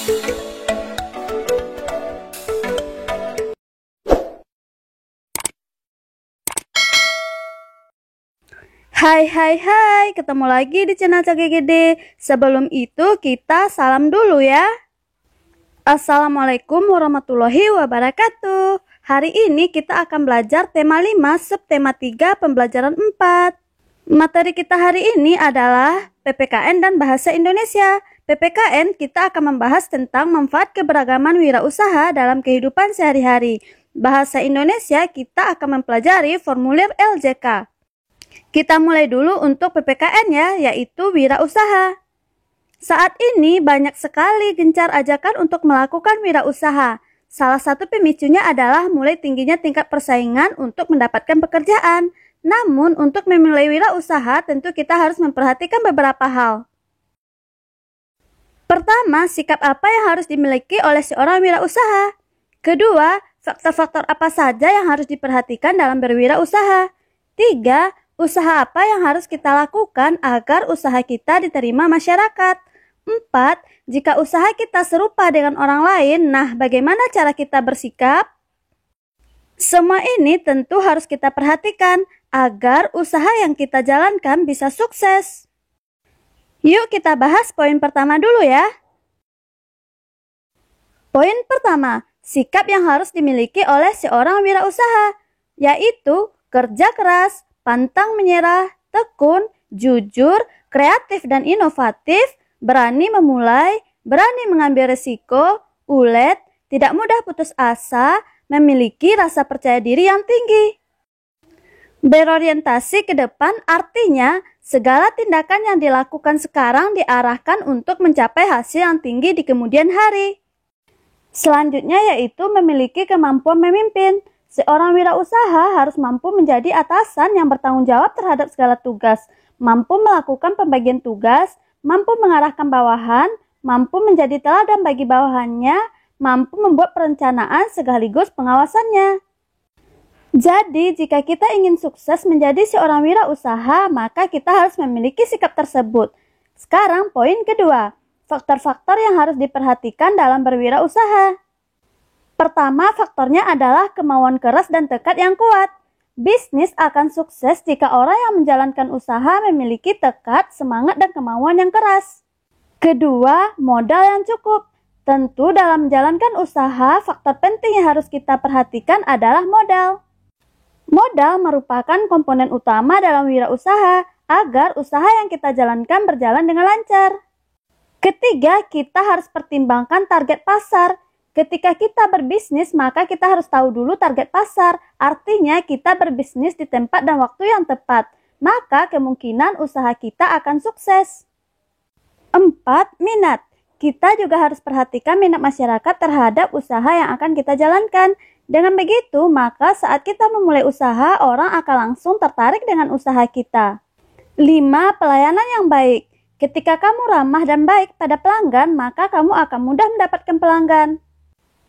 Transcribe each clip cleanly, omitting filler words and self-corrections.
Hai, ketemu lagi di channel Cage Gede. Sebelum itu kita salam dulu ya. Assalamualaikum warahmatullahi wabarakatuh. Hari ini kita akan belajar tema 5, subtema 3, pembelajaran 4. Materi kita hari ini adalah PPKN dan Bahasa Indonesia. PPKN kita akan membahas tentang manfaat keberagaman wirausaha dalam kehidupan sehari-hari. Bahasa Indonesia kita akan mempelajari formulir LJK. Kita mulai dulu untuk PPKN ya, yaitu wirausaha. Saat ini banyak sekali gencar ajakan untuk melakukan wirausaha. Salah satu pemicunya adalah mulai tingginya tingkat persaingan untuk mendapatkan pekerjaan. Namun untuk memulai wirausaha tentu kita harus memperhatikan beberapa hal. Pertama, sikap apa yang harus dimiliki oleh seorang wirausaha? Kedua, faktor-faktor apa saja yang harus diperhatikan dalam berwirausaha? 3. Usaha apa yang harus kita lakukan agar usaha kita diterima masyarakat? 4. Jika usaha kita serupa dengan orang lain, nah bagaimana cara kita bersikap? Semua ini tentu harus kita perhatikan agar usaha yang kita jalankan bisa sukses. Yuk kita bahas poin pertama dulu ya. Poin pertama, sikap yang harus dimiliki oleh seorang wirausaha, yaitu kerja keras, pantang menyerah, tekun, jujur, kreatif dan inovatif, berani memulai, berani mengambil risiko, ulet, tidak mudah putus asa, memiliki rasa percaya diri yang tinggi. Berorientasi ke depan artinya segala tindakan yang dilakukan sekarang diarahkan untuk mencapai hasil yang tinggi di kemudian hari. Selanjutnya yaitu memiliki kemampuan memimpin. Seorang wirausaha harus mampu menjadi atasan yang bertanggung jawab terhadap segala tugas, mampu melakukan pembagian tugas, mampu mengarahkan bawahan, mampu menjadi teladan bagi bawahannya, mampu membuat perencanaan sekaligus pengawasannya. Jadi, jika kita ingin sukses menjadi seorang wirausaha, maka kita harus memiliki sikap tersebut. Sekarang poin kedua, faktor-faktor yang harus diperhatikan dalam berwirausaha. Pertama, faktornya adalah kemauan keras dan tekad yang kuat. Bisnis akan sukses jika orang yang menjalankan usaha memiliki tekad, semangat, dan kemauan yang keras. Kedua, modal yang cukup. Tentu dalam menjalankan usaha, faktor penting yang harus kita perhatikan adalah modal. Modal merupakan komponen utama dalam wirausaha agar usaha yang kita jalankan berjalan dengan lancar. Ketiga, kita harus pertimbangkan target pasar. Ketika kita berbisnis, maka kita harus tahu dulu target pasar. Artinya kita berbisnis di tempat dan waktu yang tepat. Maka kemungkinan usaha kita akan sukses. 4. Minat. Kita juga harus perhatikan minat masyarakat terhadap usaha yang akan kita jalankan. Dengan begitu, maka saat kita memulai usaha, orang akan langsung tertarik dengan usaha kita. 5. Pelayanan yang baik. Ketika kamu ramah dan baik pada pelanggan, maka kamu akan mudah mendapatkan pelanggan.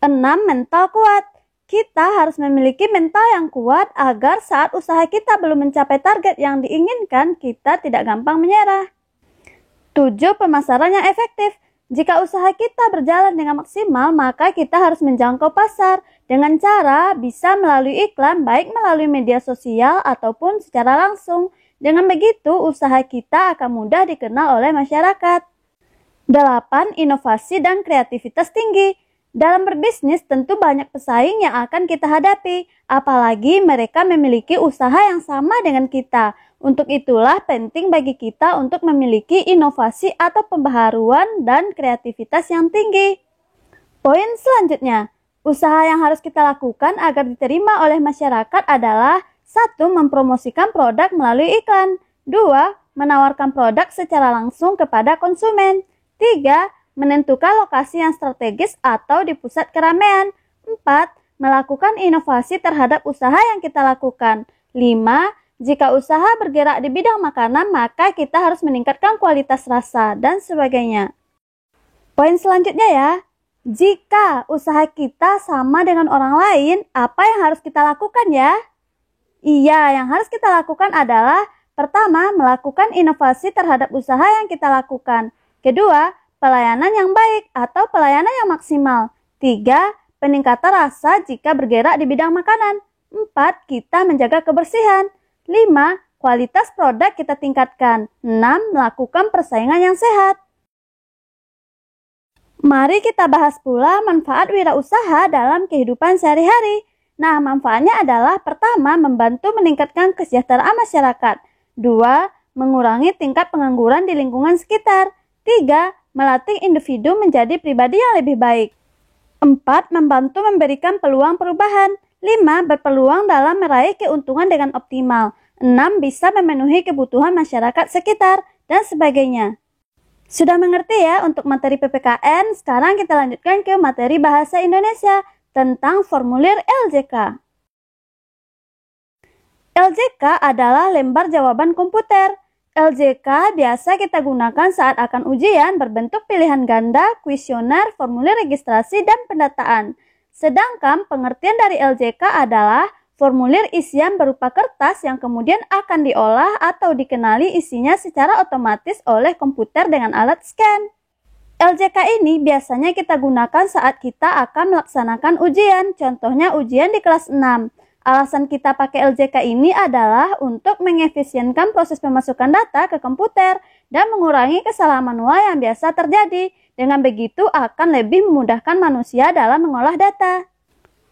6. Mental kuat. Kita harus memiliki mental yang kuat agar saat usaha kita belum mencapai target yang diinginkan, kita tidak gampang menyerah. 7. Pemasaran yang efektif. Jika usaha kita berjalan dengan maksimal, maka kita harus menjangkau pasar dengan cara bisa melalui iklan, baik melalui media sosial ataupun secara langsung. Dengan begitu, usaha kita akan mudah dikenal oleh masyarakat. 8. Inovasi dan kreativitas tinggi. Dalam berbisnis tentu banyak pesaing yang akan kita hadapi, apalagi mereka memiliki usaha yang sama dengan kita. Untuk itulah penting bagi kita untuk memiliki inovasi atau pembaharuan dan kreativitas yang tinggi. Poin selanjutnya, usaha yang harus kita lakukan agar diterima oleh masyarakat adalah 1. Mempromosikan produk melalui iklan. 2. Menawarkan produk secara langsung kepada konsumen. 3. Menentukan lokasi yang strategis atau di pusat keramaian. 4. Melakukan inovasi terhadap usaha yang kita lakukan. 5. Jika usaha bergerak di bidang makanan, maka kita harus meningkatkan kualitas rasa dan sebagainya. Poin selanjutnya ya. Jika usaha kita sama dengan orang lain, apa yang harus kita lakukan ya? Iya, yang harus kita lakukan adalah pertama, melakukan inovasi terhadap usaha yang kita lakukan. Kedua, pelayanan yang baik atau pelayanan yang maksimal. 3. Peningkatan rasa jika bergerak di bidang makanan. 4. Kita menjaga kebersihan. 5. Kualitas produk kita tingkatkan. 6. Melakukan persaingan yang sehat. Mari kita bahas pula manfaat wirausaha dalam kehidupan sehari-hari. Nah, manfaatnya adalah pertama, membantu meningkatkan kesejahteraan masyarakat. 2. Mengurangi tingkat pengangguran di lingkungan sekitar. 3. Melatih individu menjadi pribadi yang lebih baik. 4. Membantu memberikan peluang perubahan. 5. Berpeluang dalam meraih keuntungan dengan optimal. 6. Bisa memenuhi kebutuhan masyarakat sekitar, dan sebagainya. Sudah mengerti ya untuk materi PPKN? Sekarang kita lanjutkan ke materi Bahasa Indonesia tentang formulir LJK. LJK adalah lembar jawaban komputer. LJK biasa kita gunakan saat akan ujian berbentuk pilihan ganda, kuesioner, formulir registrasi, dan pendataan. Sedangkan pengertian dari LJK adalah formulir isian berupa kertas yang kemudian akan diolah atau dikenali isinya secara otomatis oleh komputer dengan alat scan. LJK ini biasanya kita gunakan saat kita akan melaksanakan ujian, contohnya ujian di kelas 6. Alasan kita pakai LJK ini adalah untuk mengefisienkan proses pemasukan data ke komputer dan mengurangi kesalahan manual yang biasa terjadi. Dengan begitu akan lebih memudahkan manusia dalam mengolah data.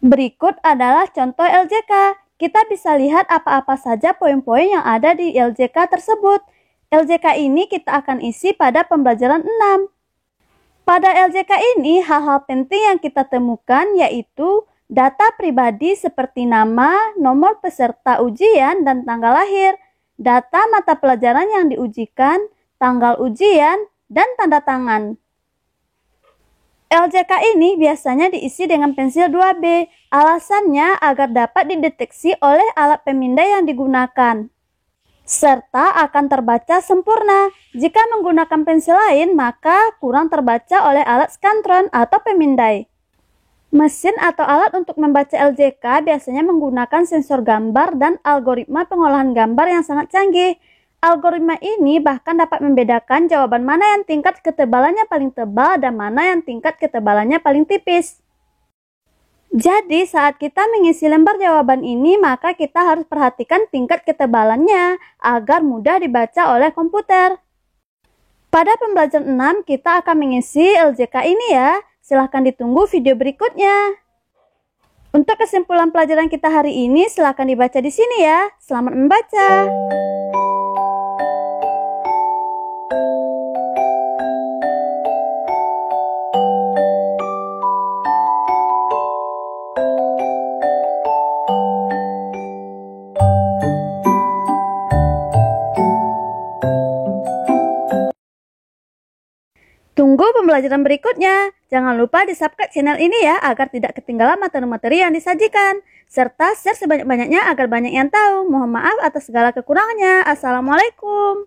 Berikut adalah contoh LJK. Kita bisa lihat apa-apa saja poin-poin yang ada di LJK tersebut. LJK ini kita akan isi pada pembelajaran 6. Pada LJK ini, hal-hal penting yang kita temukan yaitu data pribadi seperti nama, nomor peserta ujian, dan tanggal lahir, data mata pelajaran yang diujikan, tanggal ujian, dan tanda tangan. LJK ini biasanya diisi dengan pensil 2B, alasannya agar dapat dideteksi oleh alat pemindai yang digunakan, serta akan terbaca sempurna. Jika menggunakan pensil lain, maka kurang terbaca oleh alat skantron atau pemindai. Mesin atau alat untuk membaca LJK biasanya menggunakan sensor gambar dan algoritma pengolahan gambar yang sangat canggih. Algoritma ini bahkan dapat membedakan jawaban mana yang tingkat ketebalannya paling tebal dan mana yang tingkat ketebalannya paling tipis. Jadi saat kita mengisi lembar jawaban ini, maka kita harus perhatikan tingkat ketebalannya agar mudah dibaca oleh komputer. Pada pembelajaran 6 kita akan mengisi LJK ini ya. Silahkan ditunggu video berikutnya. Untuk kesimpulan pelajaran kita hari ini, silahkan dibaca di sini ya. Selamat membaca. Tunggu pembelajaran berikutnya. Jangan lupa di-subscribe channel ini ya agar tidak ketinggalan materi-materi yang disajikan. Serta share sebanyak-banyaknya agar banyak yang tahu. Mohon maaf atas segala kekurangannya. Assalamualaikum.